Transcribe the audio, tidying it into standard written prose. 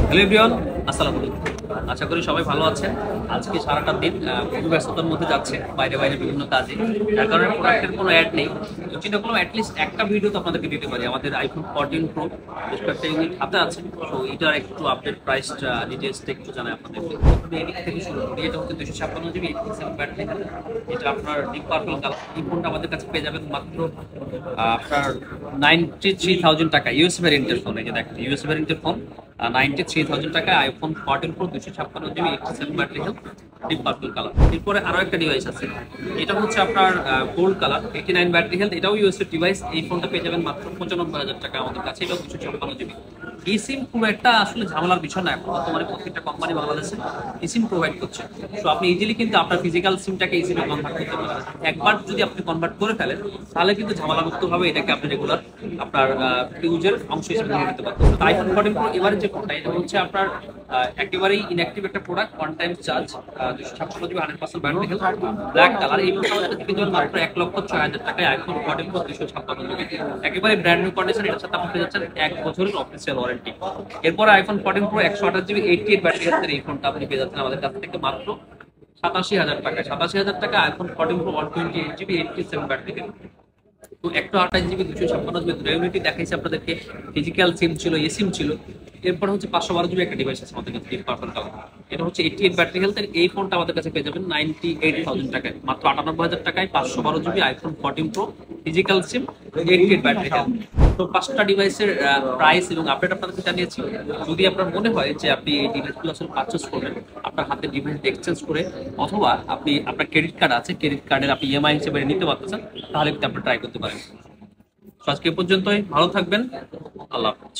Hello everyone, আসসালামু আলাইকুম। আশা করি সবাই ভালো আছেন। আজকে সারাটা দিন খুবই ব্যস্ততার মধ্যে যাচ্ছে, বাইরে বাইরে বিভিন্ন কাজে, যার কারণে প্রোডাক্টের কোনো অ্যাড নেই। তো চিন্তা করলাম অ্যাটলিস্ট একটা ভিডিও তো আপনাদেরকে দিতে পারি। আমাদের আইফোন 14 প্রো বেশ কয়েকটা ইউনিট হাতে আছে, তো এটার একটু আপডেট প্রাইস ডিটেলসটা একটু জানাই আপনাদের। প্রথমে এদিক থেকে শুরু করি। এটা হচ্ছে 256 জিবি 8 ব্যাটারি। এটা আপনার ডিপ পার্পল কালার। এই ফোনটা আমাদের কাছে পেয়ে যাবেন মাত্র আপনার 93,000 টাকা। ইউএস ভ্যারিয়েন্টের ফোন। এই যে দেখেন ইউএস ভ্যারিয়েন্টের ফোন 93,000 টাকায় iPhone 14 Pro 256 GB 87 battery health, deep purple colour. এরপরে আরো একটা ডিভাইস আছে, এটা হচ্ছে আপনার গোল্ড কালার 89 ব্যাটারি হেলথ। এটাও ইউএস এর ডিভাইস। এই ফোনটা পেয়ে যাবেন মাত্র 95,000 টাকা আমাদের কাছে। এটাও 256 জিবি। এই সিম খুব একটা আসলে ঝামেলার বিষয় না, এখন বর্তমানে প্রত্যেকটা কোম্পানি বাংলাদেশে এই সিম প্রোভাইড করছে। তো আপনি ইজিলি কিন্তু আপনার ফিজিক্যাল সিমটাকে এই সিমে কনভার্ট করতে পারেন। একবার যদি আপনি কনভার্ট করে ফেলেন তাহলে কিন্তু ঝামেলামুক্ত ভাবে এটাকে আপনি রেগুলার আপনার ইউজের অংশ হিসেবে ধরে নিতে পারবেন। আইফোন 14 প্রো এবারে যে ফোনটা, এটা হচ্ছে আপনার একেবারেই ইনঅ্যাক্টিভ একটা product. One time charge, 256 GB 100% battery health, black colour. এই ফোনটা আমাদের থেকে মাত্র 1,06,000 টাকায় আইফোন 14 প্রো 256 জিবি একেবারে ব্র্যান্ড নিউ কন্ডিশন। এটার সাথে আপনি পেয়ে যাচ্ছেন 1 বছরের অফিসিয়াল ওয়ারেন্টি। এরপরে আইফোন 14 প্রো 128 জিবি 88 ব্যাটারি হেলথের এই ফোনটা আপনি পেয়ে যাচ্ছেন আমাদের কাছ থেকে মাত্র 87,000 টাকা। 87,000 টাকা iPhone 14 pro 128 GB 87 battery health. তো 128 জিবি 256 জিবি দুটো ইউনিটই দেখাইছে আপনাদেরকে। ফিজিক্যাল সিম ছিল, এ সিম ছিল। এরপর হচ্ছে 512 জিবি একটা ডিভাইস আছে আমাদের কাছে, ডিপ পার্পল কালার। এটা হচ্ছে 88 ব্যাটারি হেলথের। এই ফোনটা আমাদের কাছে পেয়ে যাবেন 98,000 টাকায়, মাত্র 98,000 টাকায় 512 জিবি আইফোন 14 প্রো ফিজিক্যাল সিম 88 ব্যাটারি হেলথ। তো পাঁচটা ডিভাইসের প্রাইস এবং আপডেট আপনাদেরকে জানিয়েছি। যদি আপনার মনে হয় যে আপনি এই ডিভাইসগুলো আসলে পারচেস করবেন আপনার হাতে ডিভাইস এক্সচেঞ্জ করে, অথবা আপনি আপনার ক্রেডিট কার্ড আছে, ক্রেডিট কার্ডের আপনি ইএমআই হিসেবে নিতে পারতেছেন, তাহলে কিন্তু আপনি ট্রাই করতে পারেন। তো আজকে এ পর্যন্তই, ভালো থাকবেন, আল্লাহ হাফেজ।